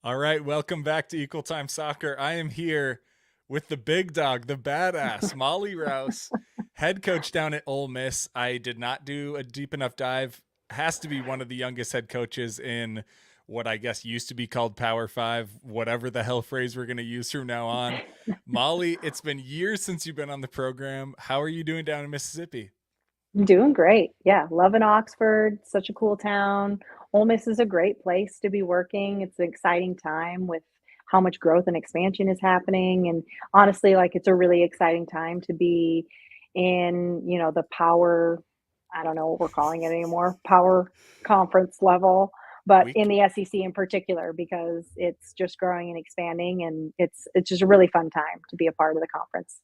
All right, welcome back to Equal Time Soccer. I am here with the big dog, the badass, Molly Rouse, head coach down at Ole Miss. I did not do a deep enough dive. Has to be one of the youngest head coaches in what I guess used to be called Power Five, whatever the hell phrase we're going to use from now on. Molly, it's been years since you've been on the program. How are you doing down in Mississippi? I'm doing great. Yeah, loving Oxford, such a cool town. Ole Miss is a great place to be working. It's an exciting time with how much growth and expansion is happening. And honestly, like it's a really exciting time to be in, the power, I don't know what we're calling it anymore, power conference level, but We in the SEC in particular, because it's just growing and expanding and it's just a really fun time to be a part of the conference.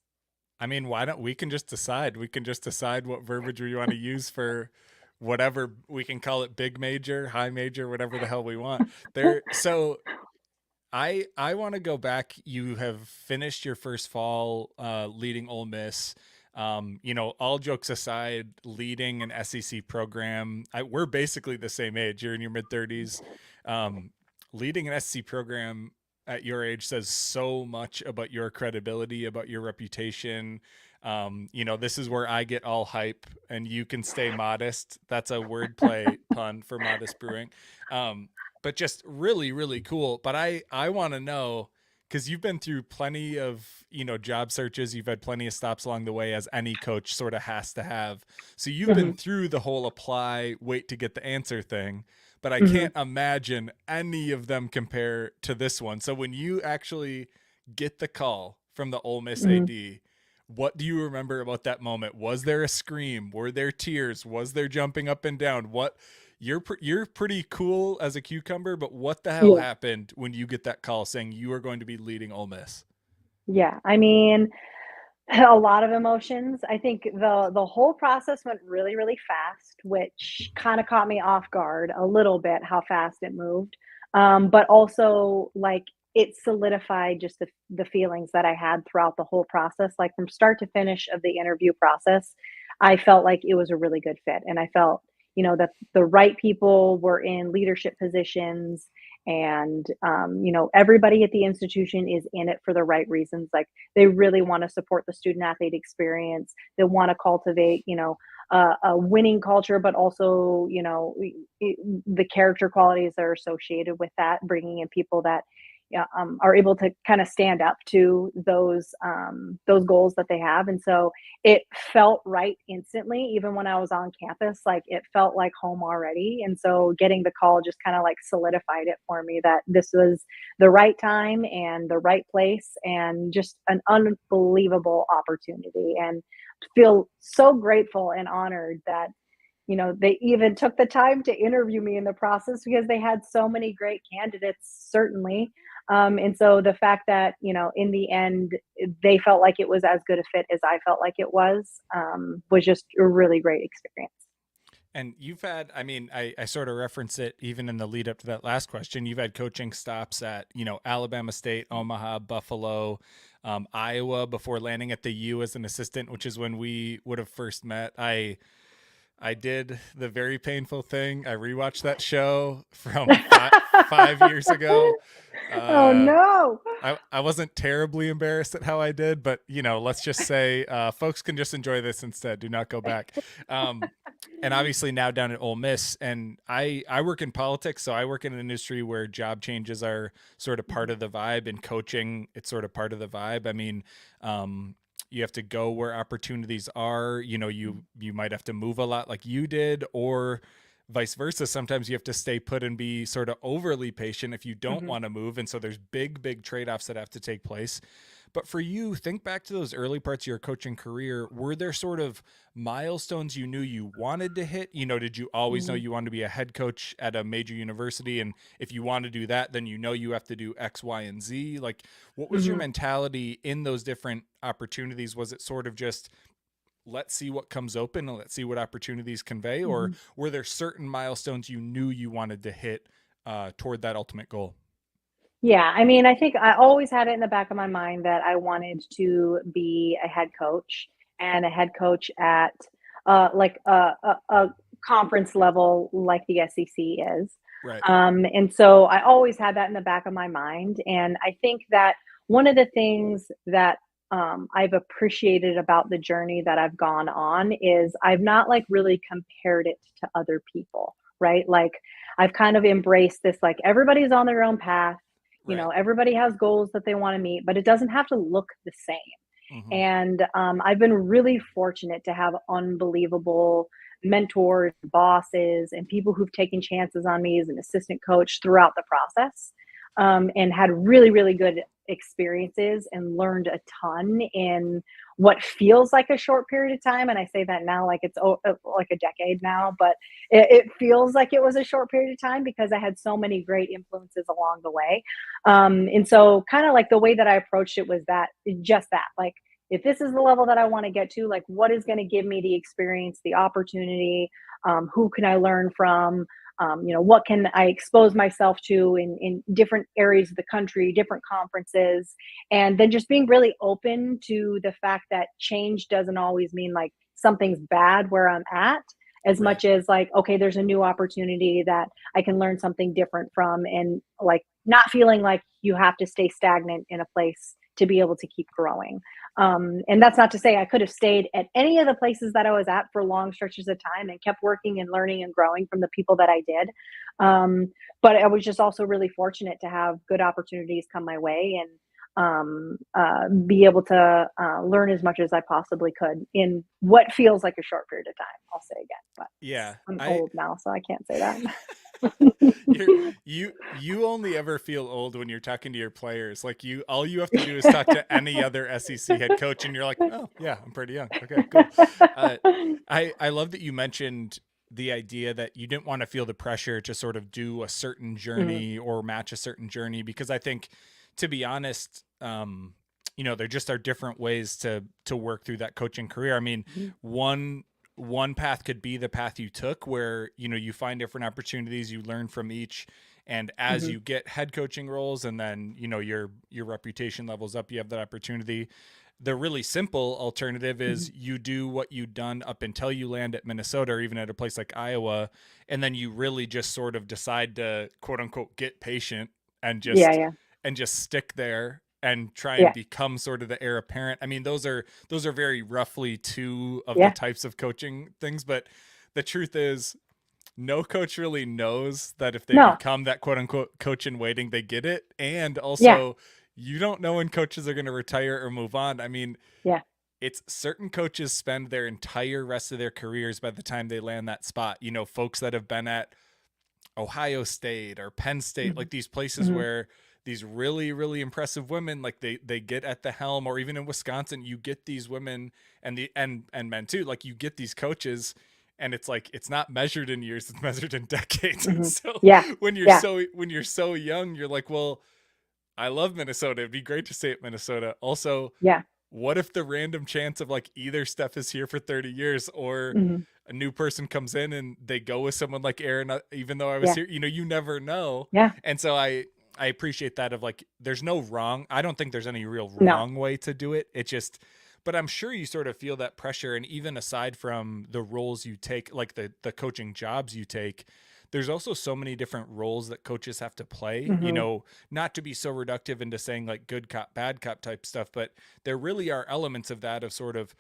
I mean, why don't we can just decide? We can just decide what verbiage we want to use for whatever we can call it, big major, high major, whatever the hell we want. There so I want to go back. You have finished your first fall leading Ole Miss. All jokes aside, leading an SEC program, we're basically the same age. You're in your mid 30s. Um, Leading an SEC program at your age says so much about your credibility, about your reputation. This is where I get all hype and you can stay modest. That's a wordplay pun for Modist Brewing. But just really, really cool. But I want to know, because you've been through plenty of job searches, you've had plenty of stops along the way, as any coach sort of has to have. So you've been Mhm, through the whole apply, wait to get the answer thing, but I mhm, can't imagine any of them compare to this one. So when you actually get the call from the Ole Miss mhm. AD, what do you remember about that moment? Was there a scream? Were there tears? Was there jumping up and down? What you're pretty cool as a cucumber, but what the hell Yeah. happened when you get that call saying you are going to be leading Ole Miss? Yeah, I mean, a lot of emotions. I think the whole process went really, really fast, which kinda caught me off guard a little bit how fast it moved. But also, like, it solidified just the feelings that I had throughout the whole process, like, from start to finish of the interview process, I felt like it was a really good fit, and I felt, that the right people were in leadership positions, and, everybody at the institution is in it for the right reasons, like, they really want to support the student athlete experience. They want to cultivate, a winning culture, but also, the character qualities that are associated with that, bringing in people that yeah, are able to kind of stand up to those goals that they have. And so it felt right instantly, even when I was on campus, like it felt like home already. And so getting the call just kind of like solidified it for me that this was the right time and the right place and just an unbelievable opportunity and feel so grateful and honored that they even took the time to interview me in the process because they had so many great candidates, certainly. And so the fact that, in the end, they felt like it was as good a fit as I felt like it was just a really great experience. And you've had, I mean, I sort of reference it even in the lead up to that last question. You've had coaching stops at, Alabama State, Omaha, Buffalo, Iowa before landing at the U as an assistant, which is when we would have first met. I did the very painful thing. I rewatched that show from 5 years ago. Oh Uh, no. I wasn't terribly embarrassed at how I did, but let's just say folks can just enjoy this instead. Do not go back. Um, and obviously now down at Ole Miss, and I work in politics, so I work in an industry where job changes are sort of part of the vibe, and coaching it's sort of part of the vibe. I mean, you have to go where opportunities are. You might have to move a lot, like you did, or vice versa. Sometimes you have to stay put and be sort of overly patient if you don't Mhm. want to move. And so there's big trade-offs that have to take place. But for you, think back to those early parts of your coaching career. Were there sort of milestones you knew you wanted to hit? Did you always know Mhm. you wanted to be a head coach at a major university? And if you want to do that, then you have to do X, Y, and Z. Like, what was your Mhm. mentality in those different opportunities? Was it sort of just let's see what comes open and let's see what opportunities convey, or Mhm. were there certain milestones you knew you wanted to hit toward that ultimate goal? Yeah, I mean, I think I always had it in the back of my mind that I wanted to be a head coach and a head coach at like a conference level like the SEC is. Right. And so I always had that in the back of my mind. And I think that one of the things that I've appreciated about the journey that I've gone on is I've not like really compared it to other people, right? Like I've kind of embraced this, like everybody's on their own path, Right. everybody has goals that they want to meet, but it doesn't have to look the same. Hmm. And I've been really fortunate to have unbelievable mentors, bosses, and people who've taken chances on me as an assistant coach throughout the process, and had really, really good experiences and learned a ton in what feels like a short period of time. And I say that now like it's like a decade now, but it feels like it was a short period of time because I had so many great influences along the way. And so, kind of like the way that I approached it was that just that, like, if this is the level that I want to get to, like, what is going to give me the experience, the opportunity? Who can I learn from? What can I expose myself to in different areas of the country, different conferences, and then just being really open to the fact that change doesn't always mean like something's bad where I'm at, as Right. much as like, okay, there's a new opportunity that I can learn something different from, and like not feeling like you have to stay stagnant in a place to be able to keep growing. And that's not to say I could have stayed at any of the places that I was at for long stretches of time and kept working and learning and growing from the people that I did. But I was just also really fortunate to have good opportunities come my way and be able to learn as much as I possibly could in what feels like a short period of time. I'll say again, but Yeah. I'm I old now, so I can't say that. you're you only ever feel old when you're talking to your players. Like all you have to do is talk to any other SEC head coach and you're like, "Oh, yeah, I'm pretty young." Okay, cool. Uh I love that you mentioned the idea that you didn't want to feel the pressure to sort of do a certain Mhm, journey or match a certain journey because I think, to be honest, there just are different ways to work through that coaching career. I mean, mhm, one one path could be the path you took where you find different opportunities, you learn from each, and as mhm, you get head coaching roles and then your reputation levels up, you have that opportunity. The really simple alternative mhm. is you do what you've done up until you land at Minnesota or even at a place like Iowa, and then you really just sort of decide to quote unquote get patient and Yeah, just yeah, stick there and try and yeah, become sort of the heir apparent. I mean, those are very roughly two of the yeah. types of coaching things, but the truth is no coach really knows that if they No, become that quote unquote coach in waiting, they get it. And yeah, also, you don't know when coaches are going to retire or move on. I mean, yeah. it's certain coaches spend their entire rest of their careers by the time they land that spot. Folks that have been at Ohio State or Penn State, Mhm, like these places mhm, where these really, really impressive women, like they get at the helm, or even in Wisconsin, you get these women and men too, like you get these coaches, and it's like it's not measured in years, it's measured in decades. And mhm. so Yeah, yeah, when you're so young, you're like, well, I love Minnesota. It'd be great to stay at Minnesota. Also, yeah. what if the random chance of like either Steph is here for 30 years or Mhm, a new person comes in and they go with someone like Aaron, even though I was yeah, here, you never know. yeah. And so I appreciate that of like, there's no wrong. I don't think there's any real No. wrong way to do it. It just, but I'm sure you sort of feel that pressure. And even aside from the roles you take, like the coaching jobs you take, there's also so many different roles that coaches have to play, Mhm, not to be so reductive into saying like good cop, bad cop type stuff, but there really are elements of that of sort of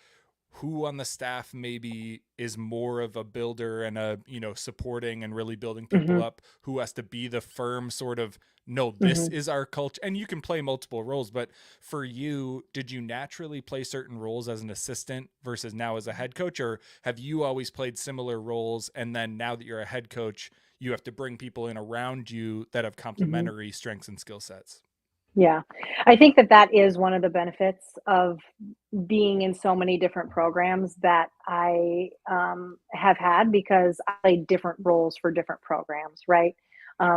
who on the staff maybe is more of a builder and a supporting and really building people mhm, up, who has to be the firm sort of no, this mhm. is our culture. And you can play multiple roles, but for you, did you naturally play certain roles as an assistant versus now as a head coach, or have you always played similar roles and then now that you're a head coach you have to bring people in around you that have Mhm. complementary strengths and skill sets? Yeah. I think that that is one of the benefits of being in so many different programs that I, have had because I played different roles for different programs, right?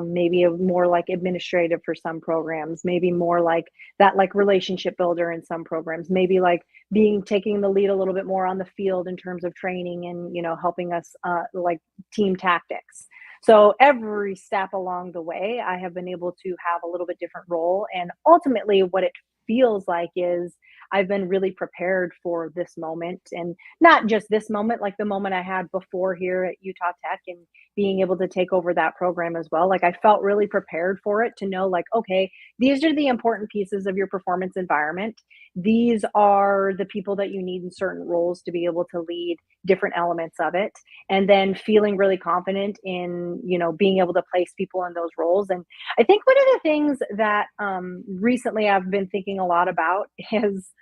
Maybe a more like administrative for some programs, maybe more like that, like relationship builder in some programs, maybe like being taking the lead a little bit more on the field in terms of training and, helping us, like team tactics. So every step along the way, I have been able to have a little bit different role. And ultimately, what it feels like is I've been really prepared for this moment and not just this moment, like the moment I had before here at Utah Tech and, being able to take over that program as well. Like I felt really prepared for it to know like, okay, these are the important pieces of your performance environment. These are the people that you need in certain roles to be able to lead different elements of it. And then feeling really confident in, being able to place people in those roles. And I think one of the things that recently I've been thinking a lot about is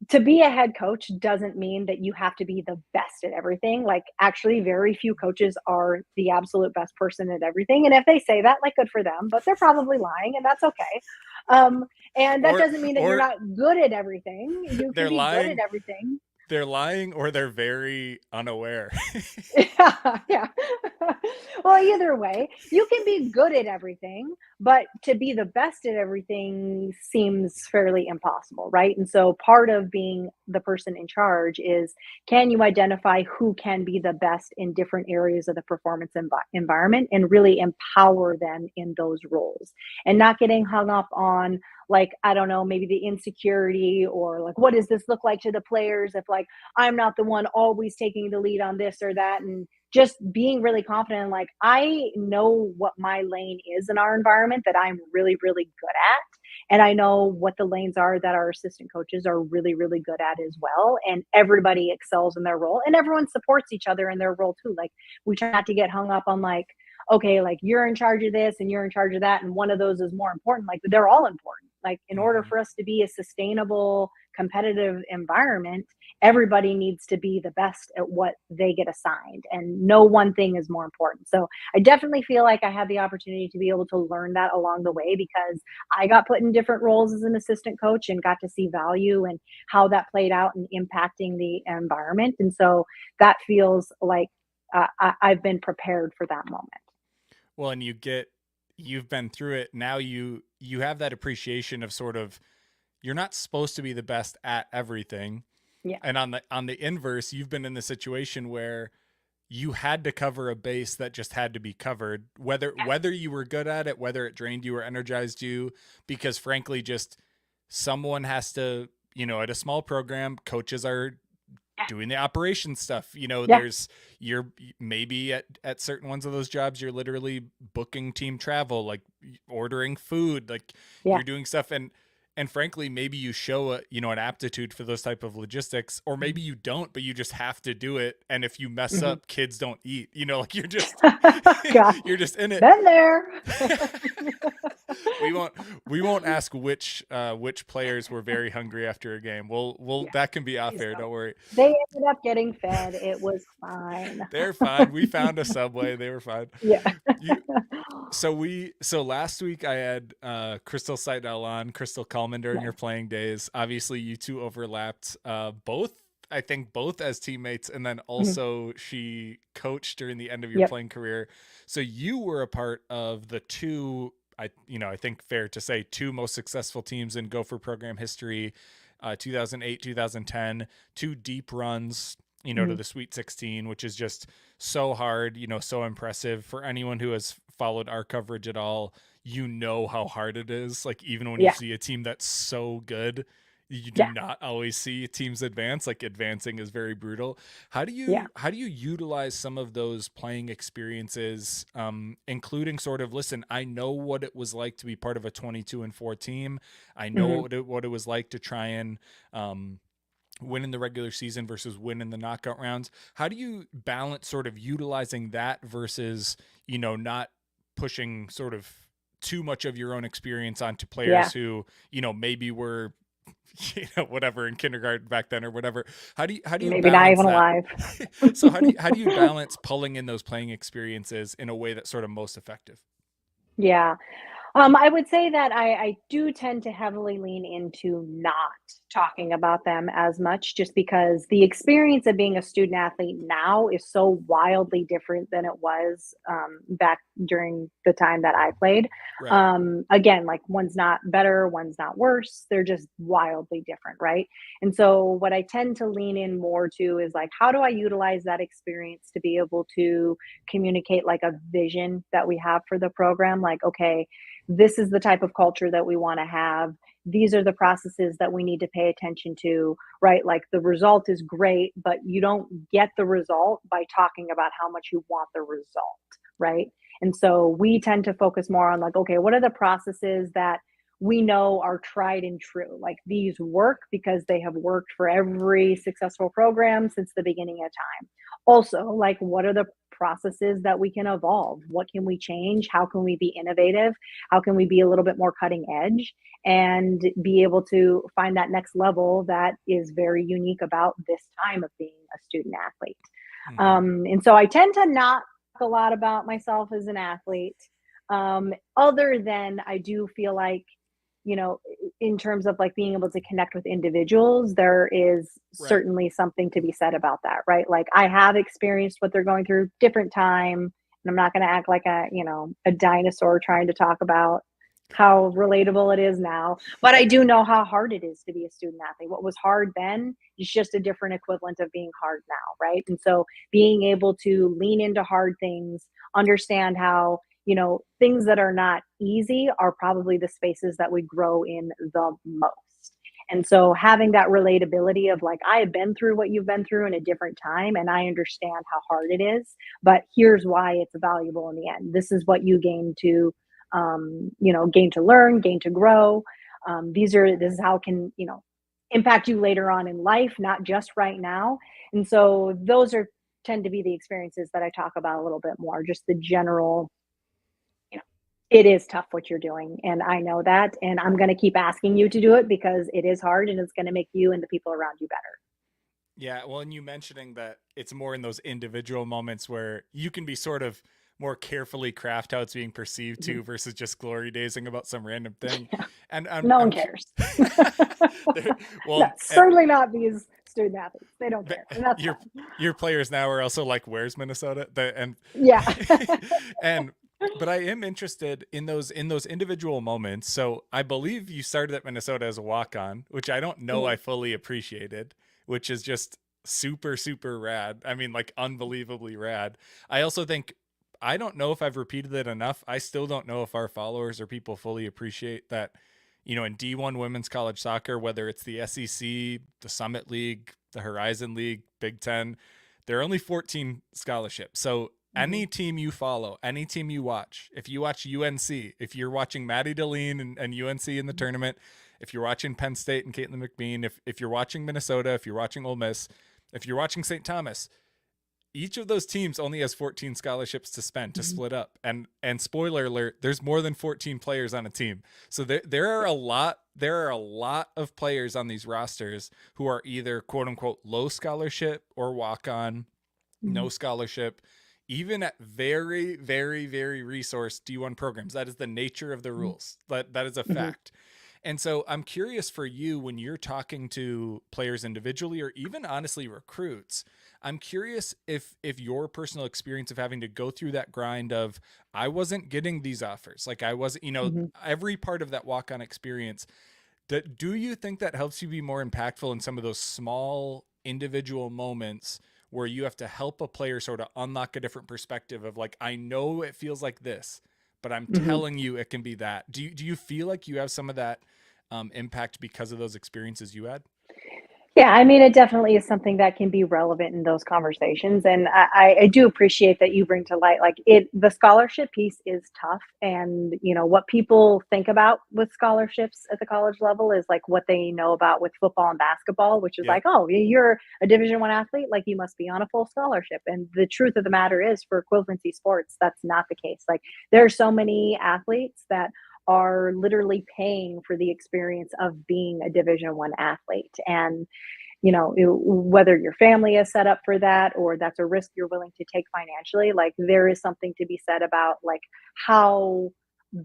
to be a head coach doesn't mean that you have to be the best at everything. Like, actually, very few coaches are the absolute best person at everything. And if they say that, like, good for them, but they're probably lying, and that's okay. Um, and that or doesn't mean that you're or not good at everything. You can they're be good at lying everything. they're lying or they're very unaware. Yeah, yeah. Well, either way, you can be good at everything, but to be the best at everything seems fairly impossible, right? And so part of being the person in charge is, can you identify who can be the best in different areas of the performance environment and really empower them in those roles, and not getting hung up on, like, I don't know, maybe the insecurity, or like, what does this look like to the players if, like, I'm not the one always taking the lead on this or that, and just being really confident. Like, I know what my lane is in our environment that I'm really, really good at. And I know what the lanes are that our assistant coaches are really, really good at as well. And everybody excels in their role, and everyone supports each other in their role too. Like, we try not to get hung up on, like, okay, like, you're in charge of this and you're in charge of that, and one of those is more important. Like, they're all important. Like, in order Mhm. for us to be a sustainable, competitive environment, everybody needs to be the best at what they get assigned, and no one thing is more important. So I definitely feel like I had the opportunity to be able to learn that along the way, because I got put in different roles as an assistant coach and got to see value and how that played out and impacting the environment. And so that feels like I've been prepared for that moment. Well, and you've been through it. Now you have that appreciation of sort of, you're not supposed to be the best at everything. Yeah. And on the inverse, you've been in the situation where you had to cover a base that just had to be covered, whether you were good at it, whether it drained you or energized you, because frankly, just someone has to, at a small program, coaches are doing the operation stuff. Yeah. You're maybe at certain ones of those jobs, you're literally booking team travel, like ordering food, like Yeah. you're doing stuff. And frankly, maybe you show an aptitude for those type of logistics, or maybe you don't, but you just have to do it. And if you mess Mm-hmm. up, kids don't eat, like you're just, God, you're just in it. been there. we won't we won't ask which players were very hungry after a game. We'll Yeah, that can be off please air. don't. Don't worry. They ended up getting fed. It was fine. They're fine. We found a Subway. They were fine. Yeah. You so last week I had Crystal Seidel on, Crystal Kalman, during your Nice. playing days. Obviously you two overlapped, both as teammates, and then Mhm. also she coached during the end of your Yep. playing career. So you were a part of the two, I think fair to say, two most successful teams in Gopher program history, 2008, 2010, two deep runs, to Mhm. the Sweet 16, which is just so hard, so impressive for anyone who has followed our coverage at all. How hard it is. Like, even when you Yeah. see a team that's so good, you do Yeah. not always see teams advance. Like, advancing is very brutal. Yeah. How do you utilize some of those playing experiences, including sort of, listen, I know what it was like to be part of a 22-4 team. I know Mhm. what it was like to try and win in the regular season versus win in the knockout rounds. How do you balance sort of utilizing that versus, not pushing sort of too much of your own experience onto Yeah. players who, maybe were, whatever, in kindergarten back then or whatever. How do you Maybe not balance even that? alive. So how do you balance pulling in those playing experiences in a way that's sort of most effective? Yeah. I would say that I do tend to heavily lean into not talking about them as much, just because the experience of being a student athlete now is so wildly different than it was back during the time that I played. Right. Again, like, one's not better, one's not worse. They're just wildly different, right? And so, what I tend to lean in more to is, like, how do I utilize that experience to be able to communicate, like, a vision that we have for the program? Like, okay, this is the type of culture that we want to have. these are the processes that we need to pay attention to, right? Like the result is great, but you don't get the result by talking about how much you want the result, right? And so we tend to focus more on like, okay, what are the processes that we know are tried and true? Like these work because they have worked for every successful program since the beginning of time. Also, like what are the processes that we can evolve? What can we change? How can we be innovative? How can we be a little bit more cutting edge and be able to find that next level that is very unique about this time of being a student athlete? Mhm. And so I tend to not talk a lot about myself as an athlete, other than I do feel like, in terms of like being able to connect with individuals, there is Right. certainly something to be said about that, right? Like I have experienced what they're going through, different time, and I'm not going to act like a dinosaur trying to talk about how relatable it is now. But I do know how hard it is to be a student athlete. What was hard then is just a different equivalent of being hard now, right? And so being able to lean into hard things, understand how, things that are not easy are probably the spaces that we grow in the most. And so having that relatability of like, I have been through what you've been through in a different time and I understand how hard it is, but here's why it's valuable in the end. This is what you gain to learn, gain to grow. This is how it can, impact you later on in life, not just right now. And so those are tend to be the experiences that I talk about a little bit more, just the general, you know, it is tough what you're doing. And I know that. And I'm going to keep asking you to do it because it is hard and it's going to make you and the people around you better. Yeah, well, and you mentioning that it's more in those individual moments where you can be sort of more carefully craft how it's being perceived Mhm. to versus just glory dazing about some random thing. And No one cares. there, No, well, certainly not these student athletes. They don't but care. And that's your fine. your players now are also like, where's Minnesota? And Yeah. and but I am interested in those individual moments. So I believe you started at Minnesota as a walk on, which I don't know I Mhm. fully appreciated, which is just super rad. I mean, like unbelievably rad. I also think I don't know if I've repeated it enough. I still don't know if our followers or people fully appreciate that, in D1 women's college soccer, whether it's the SEC, the Summit League, the Horizon League, Big Ten, there are only 14 scholarships. So any Mhm. team you follow, any team you watch, if you watch UNC, if you're watching Maddie Deline and UNC in the tournament, if you're watching Penn State and Caitlin McBean, if you're watching Minnesota, if you're watching Ole Miss, if you're watching St. Thomas, each of those teams only has 14 scholarships to spend to Mhm. split up. And spoiler alert, there's more than 14 players on a team. So there are a lot of players on these rosters who are either quote unquote low scholarship or walk on, Mhm. no scholarship, even at very, very, very resource D1 programs. That is the nature of the Mhm. rules. That is a Mhm. fact. And so I'm curious for you when you're talking to players individually or even honestly recruits, I'm curious if your personal experience of having to go through that grind of I wasn't getting these offers. Like I wasn't, Mhm. every part of that walk-on experience, do you think that helps you be more impactful in some of those small individual moments where you have to help a player sort of unlock a different perspective of like, I know it feels like this, but I'm Mhm. telling you it can be that. Do you feel like you have some of that impact because of those experiences you had? Yeah, I mean, it definitely is something that can be relevant in those conversations, and I do appreciate that you bring to light, like, the scholarship piece is tough, and, what people think about with scholarships at the college level is, like, what they know about with football and basketball, which is Yep. like, "Oh, you're a Division I athlete, like, you must be on a full scholarship," and the truth of the matter is, for equivalency sports, that's not the case. Like, there are so many athletes that are literally paying for the experience of being a Division I athlete, and whether your family is set up for that or that's a risk you're willing to take financially, like there is something to be said about like how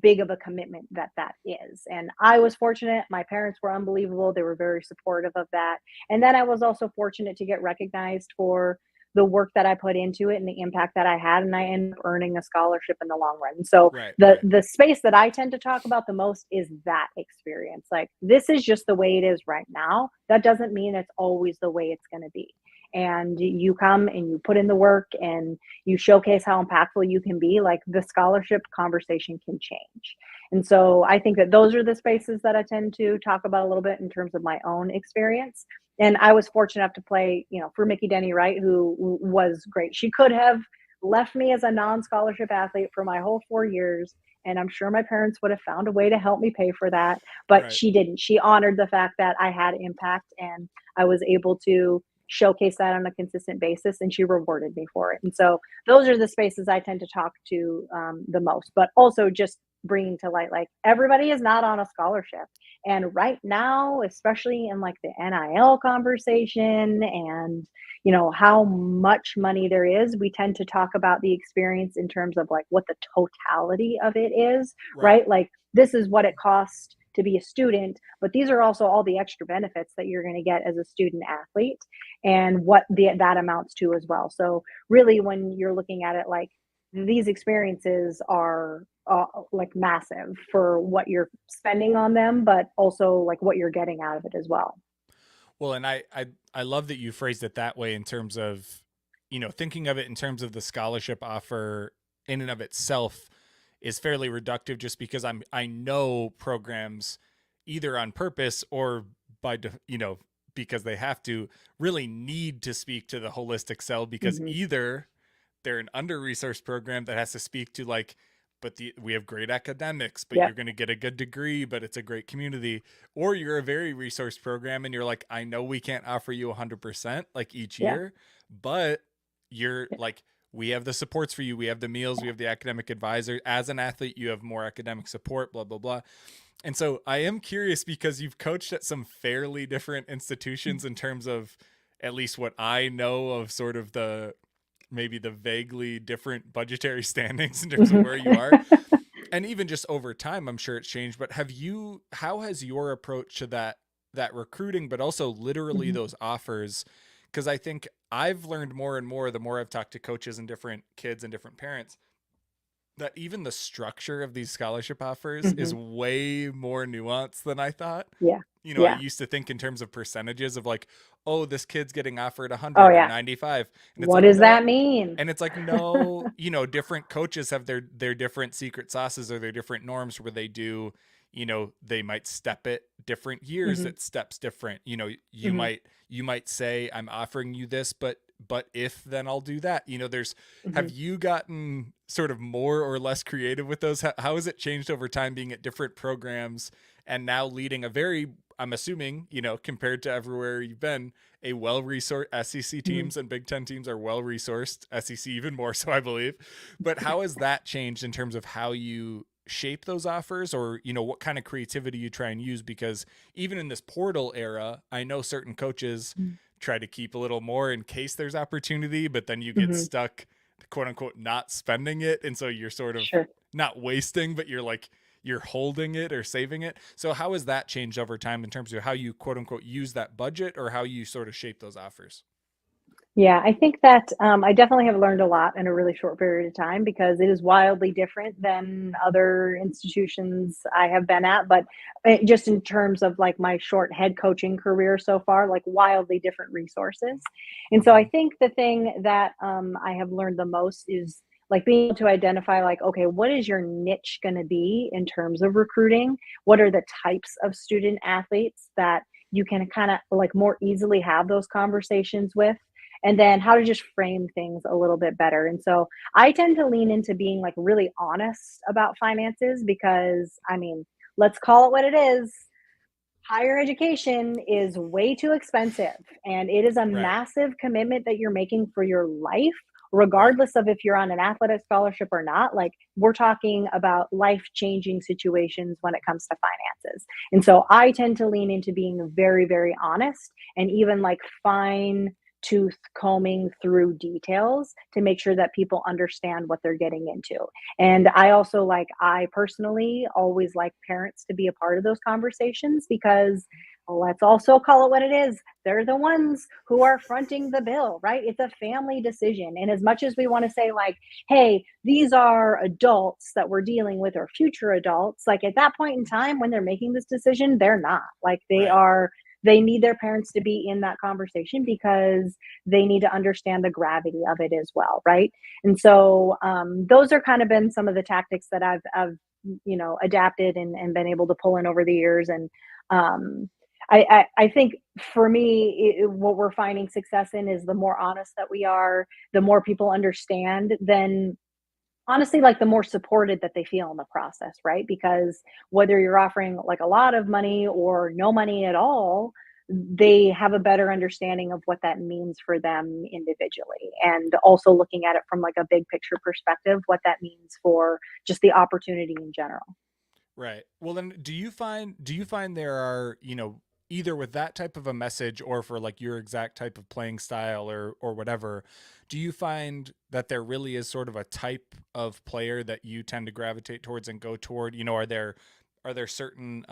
big of a commitment that is. And I was fortunate, my parents were unbelievable, they were very supportive of that. And then I was also fortunate to get recognized for the work that I put into it and the impact that I had, and I ended up earning a scholarship in the long run. So Right, the right. the space that I tend to talk about the most is that experience. Like this is just the way it is right now. That doesn't mean it's always the way it's going to be. and you come and you put in the work and you showcase how impactful you can be, like the scholarship conversation can change. And so I think that those are the spaces that I tend to talk about a little bit in terms of my own experience. And I was fortunate enough to play, for Mickey Denny Wright, who was great. She could have left me as a non-scholarship athlete for my whole 4 years, and I'm sure my parents would have found a way to help me pay for that, but Right. she didn't. She honored the fact that I had impact and I was able to showcase that on a consistent basis, and she rewarded me for it. And so those are the spaces I tend to talk to the most, but also just bringing to light, like, everybody is not on a scholarship. And right now, especially in like the NIL conversation and how much money there is, we tend to talk about the experience in terms of like what the totality of it is, Right. right? Like, this is what it costs to be a student, but these are also all the extra benefits that you're going to get as a student athlete and what that amounts to as well. So really, when you're looking at it, like, these experiences are like massive for what you're spending on them, but also like what you're getting out of it as well. Well, and I love that you phrased it that way in terms of, thinking of it in terms of the scholarship offer in and of itself is fairly reductive, just because I know programs either on purpose or because they have to really need to speak to the holistic sell, because Hmm. either they're an under-resourced program that has to speak to like, but we have great academics, but you're Yep. going to get a good degree, but it's a great community. Or you're a very resource program and you're like, I know we can't offer you 100% like each Yeah. year, but you're Yeah. like, we have the supports for you. We have the meals, we Yeah. have the academic advisor. As an athlete, you have more academic support, blah, blah, blah. And so I am curious, because you've coached at some fairly different institutions in terms of at least what I know of sort of the maybe the vaguely different budgetary standings in terms of Mhm. where you are. And even just over time, I'm sure it's changed. But how has your approach to that recruiting, but also literally Mhm. those offers? Because I think I've learned more and more the more I've talked to coaches and different kids and different parents, that even the structure of these scholarship offers is Mhm. way more nuanced than I thought. Yeah. I Yeah. used to think in terms of percentages of like, oh, this kid's getting offered Oh 100 or yeah. 95. And it's What like, does no. that mean? And it's like, no, different coaches have their different secret sauces or their different norms where they do, they might step it different years, Mhm. it steps different. Mhm. You might say, I'm offering you this, but if, then I'll do that. Have Mhm. you gotten sort of more or less creative with those? How has it changed over time being at different programs and now leading a very, I'm assuming, compared to everywhere you've been, a well-resourced SEC Mhm. teams and Big Ten teams are well-resourced, SEC even more so, I believe. But how has that changed in terms of how you shape those offers, or what kind of creativity you try and use? Because even in this portal era, I know certain coaches Mhm. try to keep a little more in case there's opportunity, but then you get Mhm. stuck, quote unquote, not spending it, and so you're sort of Sure. not wasting, but you're holding it or saving it. So how has that changed over time in terms of how you, quote unquote, use that budget, or how you sort of shape those offers? Yeah, I think that I definitely have learned a lot in a really short period of time because it is wildly different than other institutions I have been at. But just in terms of like my short head coaching career so far, like wildly different resources. And so I Mm-hmm. think the thing that I have learned the most is like being able to identify, like, okay, what is your niche going to be in terms of recruiting? What are the types of student athletes that you can kind of like more easily have those conversations with? And then how to just frame things a little bit better. And so I tend to lean into being like really honest about finances because, I mean, let's call it what it is. Higher education is way too expensive, and it is a Right. massive commitment that you're making for your life, Right. regardless of if you're on an athletic scholarship or not. Like, we're talking about life changing situations when it comes to finances. And so I tend to lean into being very, very honest and even like fine tooth combing through details to make sure that people understand what they're getting into. And I also like, I personally always like parents to be a part of those conversations because let's also call it what it is. They're the ones who are fronting the bill, right? It's a family decision. And as much as we want to say, like, hey, these are adults that we're dealing with or future adults, like at that point in time when they're making this decision, they're not. Like, they Right. are they need their parents to be in that conversation because they need to understand the gravity of it as well, right? And so those are kind of been some of the tactics that I've adapted and been able to pull in over the years. And um, I think for me, what we're finding success in is the more honest that we are, the more people understand, then honestly, like the more supported that they feel in the process, right? Because whether you're offering like a lot of money or no money at all, they have a better understanding of what that means for them individually. And also looking at it from like a big picture perspective, what that means for just the opportunity in general. Right. Well, then, do you find there are, either with that type of a message or for like your exact type of playing style or whatever, do you find that there really is sort of a type of player that you tend to gravitate towards and go toward? Are there certain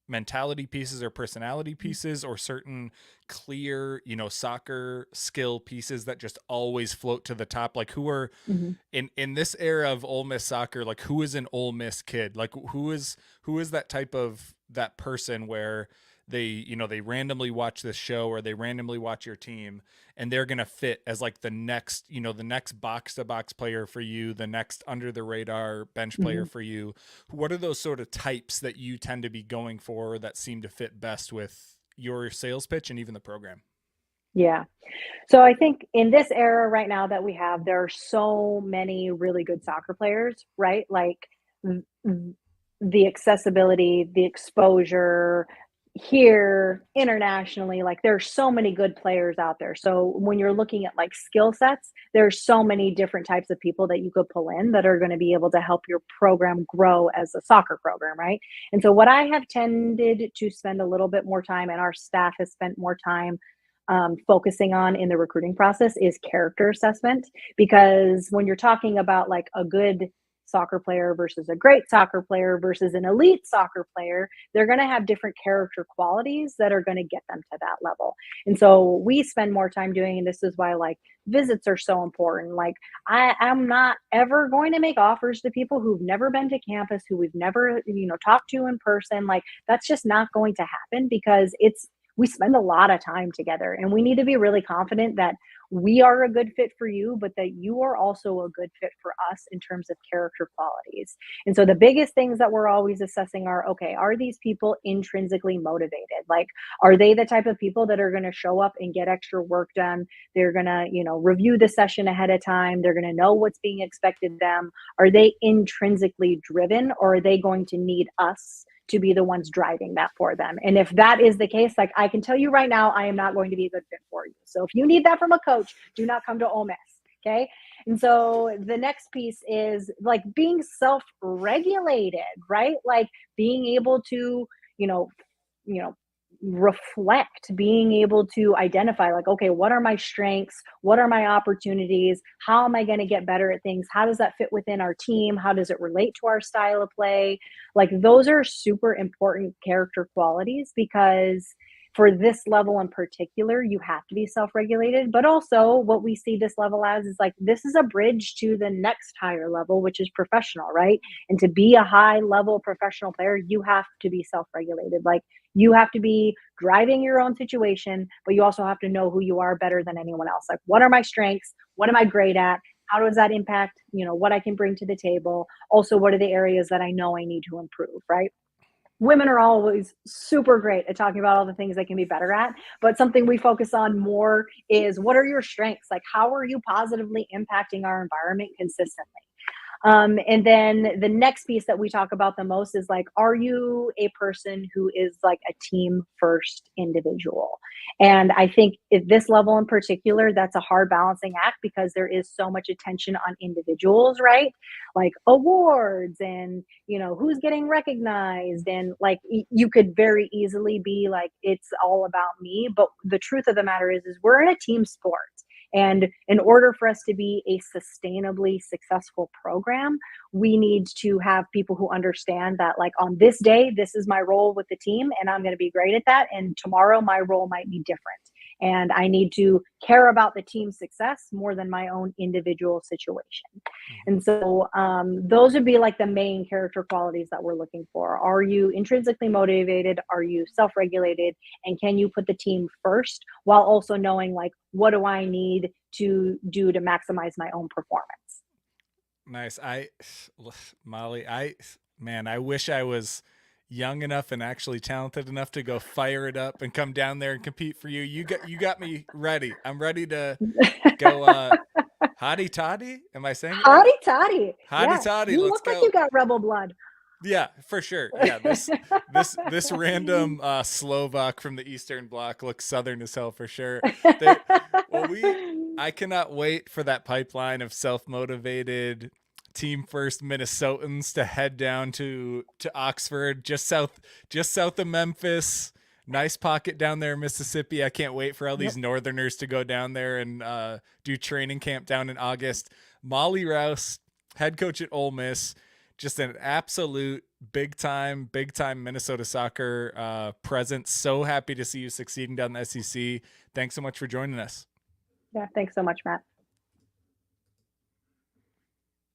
mentality pieces or personality pieces or certain clear, soccer skill pieces that just always float to the top? Like, who are Mhm. in this era of Ole Miss soccer, like who is an Ole Miss kid? Like who is that type of that person where they randomly watch this show or they randomly watch your team and they're going to fit as like the next box to box player for you, the next under the radar bench player Mhm. for you. What are those sort of types that you tend to be going for that seem to fit best with your sales pitch and even the program? Yeah. So I think in this era right now that we have, there are so many really good soccer players, right? Like v- v- the accessibility, the exposure here internationally, like there's so many good players out there. So when you're looking at like skill sets, there's so many different types of people that you could pull in that are going to be able to help your program grow as a soccer program, right? And so what I have tended to spend a little bit more time, and our staff has spent more time focusing on in the recruiting process, is character assessment. Because when you're talking about like a good soccer player versus a great soccer player versus an elite soccer player, they're going to have different character qualities that are going to get them to that level. And so we spend more time doing, and this is why like visits are so important. Like I am not ever going to make offers to people who've never been to campus, who we've never, talked to in person. Like that's just not going to happen because we spend a lot of time together, and we need to be really confident that we are a good fit for you, but that you are also a good fit for us in terms of character qualities. And so the biggest things that we're always assessing are, okay, are these people intrinsically motivated? Like, are they the type of people that are going to show up and get extra work done? They're going to, review the session ahead of time. They're going to know what's being expected of them. Are they intrinsically driven, or are they going to need us to be the ones driving that for them? And if that is the case, like I can tell you right now, I am not going to be a good fit for you. So if you need that from a coach, do not come to Ole Miss. Okay. And so the next piece is like being self regulated, right? Like being able to, you know, you know, reflect, being able to identify like, okay, what are my strengths, what are my opportunities, how am I going to get better at things, how does that fit within our team, how does it relate to our style of play? Like those are super important character qualities, because for this level in particular, you have to be self-regulated. But also what we see this level as is like, this is a bridge to the next higher level, which is professional, right? And to be a high level professional player, you have to be self-regulated. Like you have to be driving your own situation, but you also have to know who you are better than anyone else. Like, what are my strengths? What am I great at? How does that impact, what I can bring to the table? Also, what are the areas that I know I need to improve, right? Women are always super great at talking about all the things they can be better at, but something we focus on more is, what are your strengths? Like, how are you positively impacting our environment consistently? And then the next piece that we talk about the most is like, are you a person who is like a team first individual? And I think at this level in particular, that's a hard balancing act because there is so much attention on individuals, right? Like awards and, who's getting recognized. And like, you could very easily be like, it's all about me. But the truth of the matter is we're in a team sport. And in order for us to be a sustainably successful program, we need to have people who understand that, like, on this day, this is my role with the team, and I'm going to be great at that. And tomorrow, my role might be different. and I need to care about the team's success more than my own individual situation. Mhm. And so those would be like the main character qualities that we're looking for. Are you intrinsically motivated? Are you self regulated? And can you put the team first while also knowing, like, what do I need to do to maximize my own performance? Nice. Molly, man, I wish I was young enough and actually talented enough to go fire it up and come down there and compete for you. You got me ready. I'm ready to go hottie toddy. Am I saying it right? Hotty toddy. Hottie Yes, toddy. you Let's look like you go. got rebel blood. Yeah, for sure. Yeah, this random Slovak from the Eastern Bloc looks southern as hell for sure. They well we I cannot wait for that pipeline of self-motivated team first Minnesotans to head down to Oxford, just south of Memphis. Nice pocket down there in Mississippi. I can't wait for all Yep. these northerners to go down there and do training camp down in August. Molly Rouse, head coach at Ole Miss, just an absolute big time Minnesota soccer presence. So happy to see you succeeding down the SEC. Thanks so much for joining us. Yeah, thanks so much, Matt.